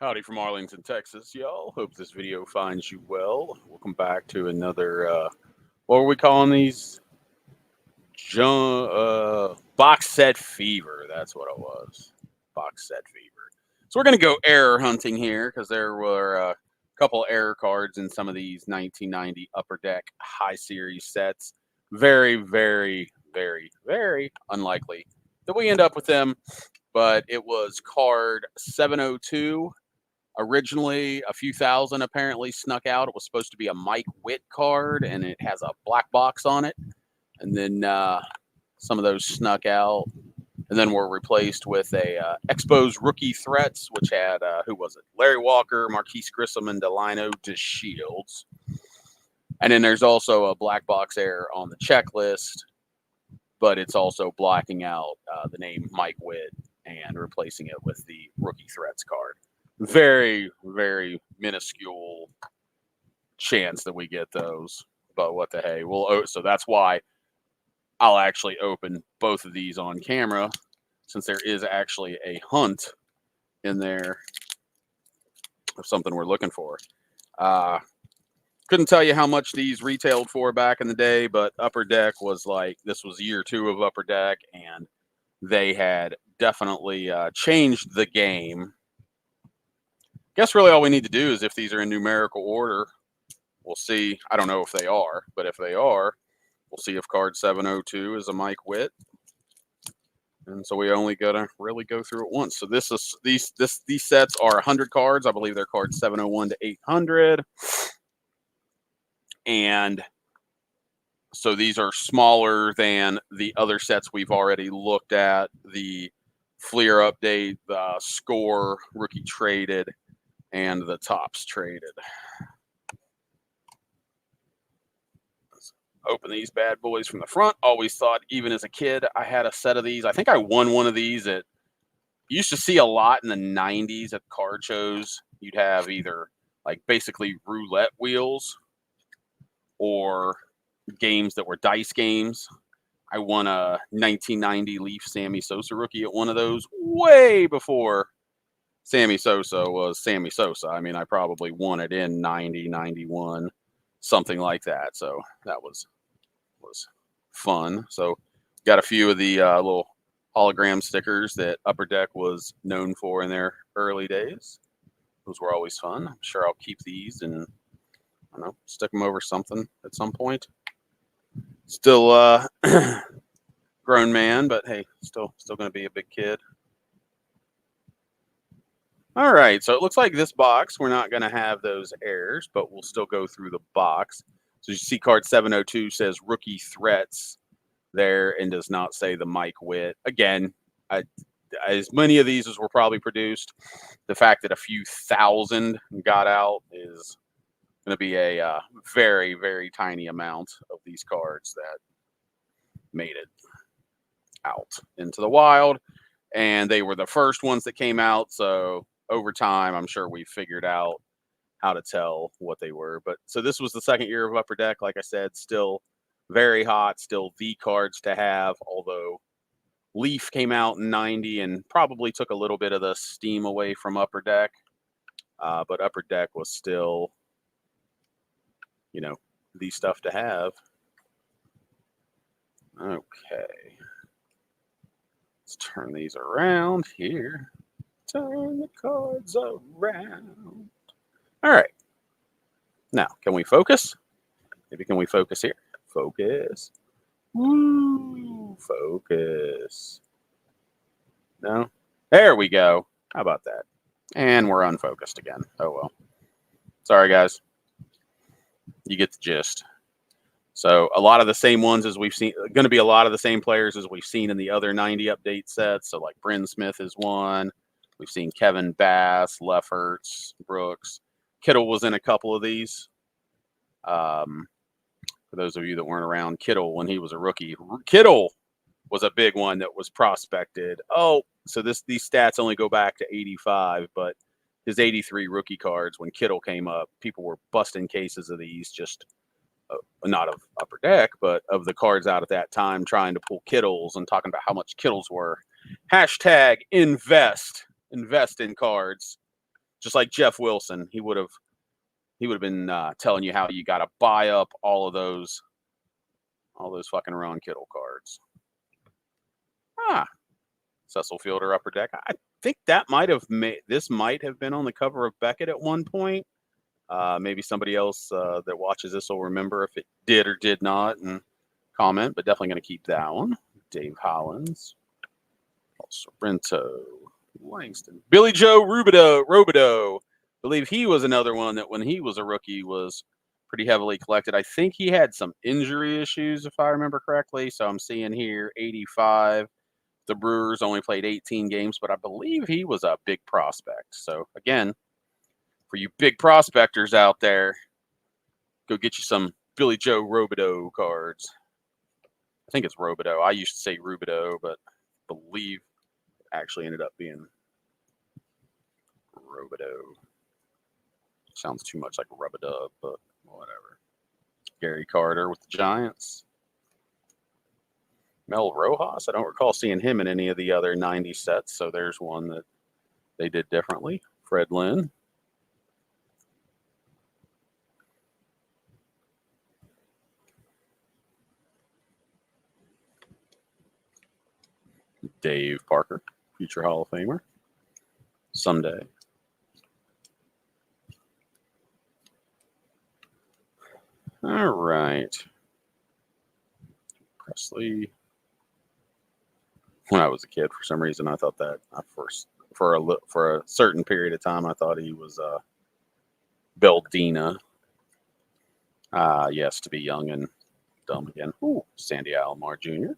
Howdy from Arlington, Texas, y'all. Hope this video finds you well. Welcome back to another, what were we calling these? Box set fever. That's what it was. Box set fever. So we're going to go error hunting here because there were a couple error cards in some of these 1990 Upper Deck high series sets. Very, very, very, very unlikely that we end up with them, but it was card 702. Originally, a few thousand apparently snuck out. It was supposed to be a Mike Witt card, and it has a black box on it. And then some of those snuck out, and then were replaced with a Expos rookie threats, which had who was it? Larry Walker, Marquise Grissom, and Delino DeShields. And then there's also a black box error on the checklist, but it's also blocking out the name Mike Witt and replacing it with the rookie threats card. Very, very minuscule chance that we get those, but what the hey. So that's why I'll actually open both of these on camera, since there is actually a hunt in there of something we're looking for. Couldn't tell you how much these retailed for back in the day, but Upper Deck was like, this was year 2 of Upper Deck, and they had definitely changed the game. Guess really all we need to do is, if these are in numerical order, we'll see. I don't know if they are, but if they are, we'll see if card 702 is a Mike Witt. And so we only gotta really go through it once. So these sets are 100 cards. I believe they're cards 701 to 800. And so these are smaller than the other sets we've already looked at. The Fleer update, the Score rookie traded, and the Tops traded. Open these bad boys from the front. Always thought, even as a kid, I had a set of these. I think I won one of these at, used to see a lot in the 90s at card shows. You'd have either like basically roulette wheels or games that were dice games. I won a 1990 Leaf Sammy Sosa rookie at one of those way before Sammy Sosa was Sammy Sosa. I mean, I probably won it in 90, 91, something like that. So that was fun. So got a few of the little hologram stickers that Upper Deck was known for in their early days. Those were always fun. I'm sure I'll keep these and, I don't know, stick them over something at some point. Still grown man, but hey, still going to be a big kid. All right, so it looks like this box, we're not going to have those errors, but we'll still go through the box. So you see card 702 says rookie threats there and does not say the Mike Witt. Again, as many of these as were probably produced, the fact that a few thousand got out is going to be a very, very tiny amount of these cards that made it out into the wild. And they were the first ones that came out, so over time, I'm sure we figured out how to tell what they were. But so this was the second year of Upper Deck. Like I said, still very hot, still the cards to have, although Leaf came out in 90 and probably took a little bit of the steam away from Upper Deck. But Upper Deck was still, you know, the stuff to have. Okay. Let's turn these around here. Turn the cards around. All right. Now, can we focus? Maybe can we focus here? Focus. Woo! Focus. No? There we go. How about that? And we're unfocused again. Oh, well. Sorry, guys. You get the gist. So a lot of the same ones as we've seen, going to be a lot of the same players as we've seen in the other 90 update sets. So like Bryn Smith is one. We've seen Kevin Bass, Lefferts, Brooks. Kittle was in a couple of these. For those of you that weren't around, Kittle, when he was a rookie, Kittle was a big one that was prospected. Oh, so these stats only go back to 85, but his 83 rookie cards, when Kittle came up, people were busting cases of these, just not of Upper Deck, but of the cards out at that time, trying to pull Kittles and talking about how much Kittles were. Hashtag invest in cards. Just like Jeff Wilson, he would have been telling you how you got to buy up all those fucking Ron Kittle cards. Cecil Fielder Upper Deck. I think that might have been on the cover of Beckett at one point. Maybe somebody else that watches this will remember if it did or did not and comment, but definitely going to keep that one. Dave Hollins, Sorrento, Langston, Billy Joe Robideau. Believe he was another one that when he was a rookie was pretty heavily collected. I think he had some injury issues, if I remember correctly. So I'm seeing here 85. The Brewers only played 18 games, but I believe he was a big prospect. So again, for you big prospectors out there, go get you some Billy Joe Robideau cards. I think it's Robideau. I used to say Rubidoux, but I believe it actually ended up being Robideau. Sounds too much like Rub-a-dub, but whatever. Gary Carter with the Giants. Mel Rojas. I don't recall seeing him in any of the other 90 sets, so there's one that they did differently. Fred Lynn. Dave Parker, future Hall of Famer. Someday. All right. Presley. When I was a kid, for some reason, I thought that for a certain period of time, I thought he was Beldina. Yes, to be young and dumb again. Ooh, Sandy Alomar Jr.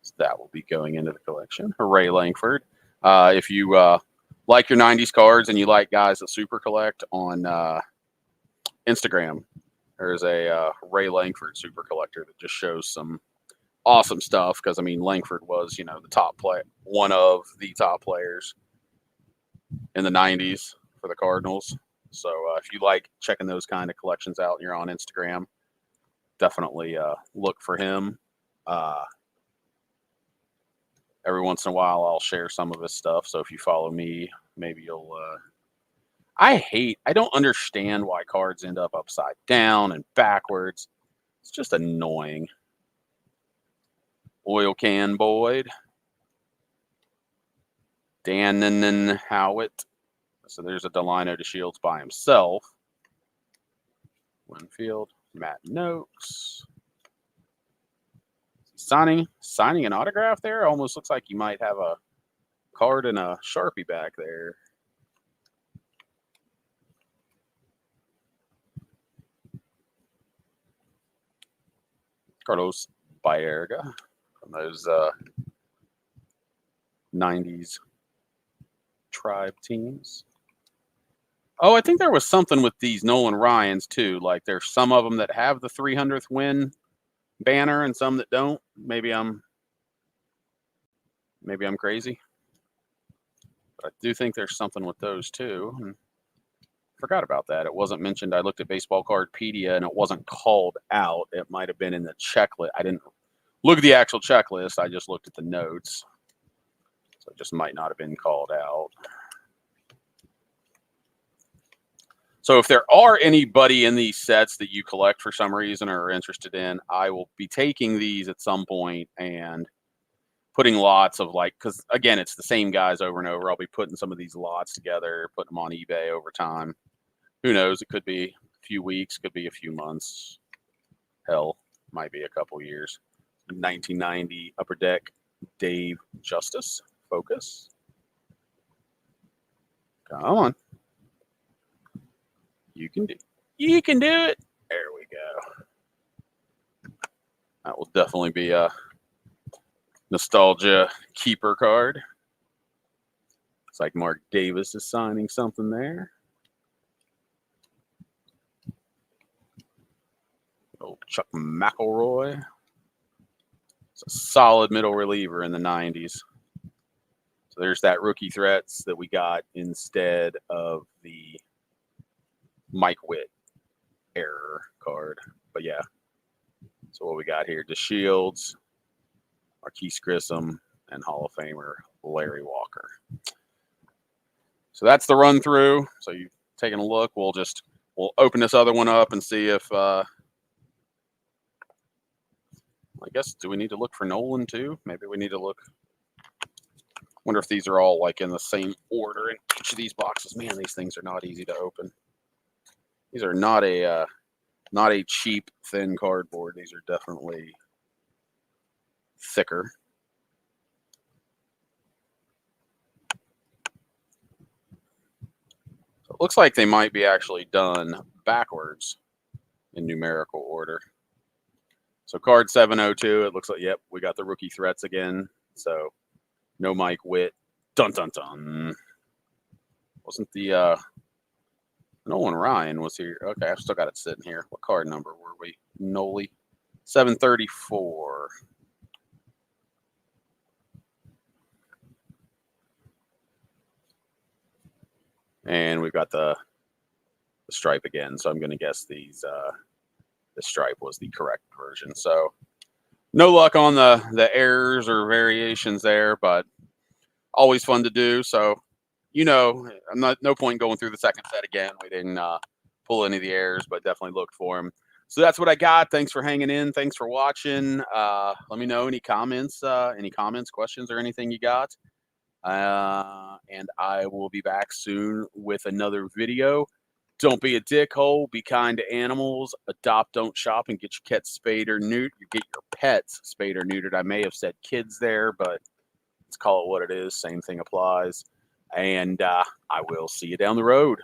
So that will be going into the collection. Hooray, Langford. If you like your 90s cards and you like guys that super collect on Instagram, there's a Ray Langford super collector that just shows some awesome stuff because, I mean, Langford was, the top one of the top players in the 90s for the Cardinals. So if you like checking those kind of collections out and you're on Instagram, definitely look for him. Every once in a while, I'll share some of his stuff. So if you follow me, maybe you'll. I don't understand why cards end up upside down and backwards. It's just annoying. Oil Can Boyd. Dan Howitt. So there's a Delino DeShields by himself. Winfield. Matt Noakes. Signing an autograph there. Almost looks like you might have a card and a Sharpie back there. Carlos Baerga from those 90s Tribe teams. Oh, I think there was something with these Nolan Ryans too. Like there's some of them that have the 300th win banner and some that don't. Maybe I'm crazy. But I do think there's something with those too. And forgot about that. It wasn't mentioned. I looked at Baseball Cardpedia and it wasn't called out. It might have been in the checklist. I didn't look at the actual checklist. I just looked at the notes. So it just might not have been called out. So if there are anybody in these sets that you collect for some reason or are interested in, I will be taking these at some point and putting lots of because again, it's the same guys over and over. I'll be putting some of these lots together, putting them on eBay over time. Who knows? It could be a few weeks, could be a few months. Hell, might be a couple years. 1990 Upper Deck Dave Justice. Focus. Come on. You can do it. There we go. That will definitely be a nostalgia keeper card. It's like Mark Davis is signing something there. Old Chuck McElroy. It's a solid middle reliever in the 90s. So there's that rookie threats that we got instead of the Mike Witt error card. But yeah. So what we got here, DeShields, Marquise Grissom, and Hall of Famer Larry Walker. So that's the run through. So you've taken a look. We'll open this other one up and see if, I guess, do we need to look for Nolan too? Maybe we need to look. Wonder if these are all like in the same order in each of these boxes. Man, these things are not easy to open. These are not a cheap thin cardboard. These are definitely thicker. So it looks like they might be actually done backwards in numerical order. So card 702, it looks like, yep, we got the rookie threats again. So no Mike Witt. Dun, dun, dun. Wasn't the Nolan Ryan was here. Okay, I've still got it sitting here. What card number were we? Noli. 734. And we've got the stripe again. So I'm going to guess the stripe was the correct version. So no luck on the errors or variations there, but always fun to do. So, no point going through the second set again. We didn't pull any of the errors, but definitely looked for them. So that's what I got. Thanks for hanging in. Thanks for watching. Let me know any comments, questions, or anything you got. And I will be back soon with another video. Don't be a dickhole. Be kind to animals. Adopt, don't shop, and get your pets spayed or neutered. You get your pets spayed or neutered. I may have said kids there, but let's call it what it is. Same thing applies. And I will see you down the road.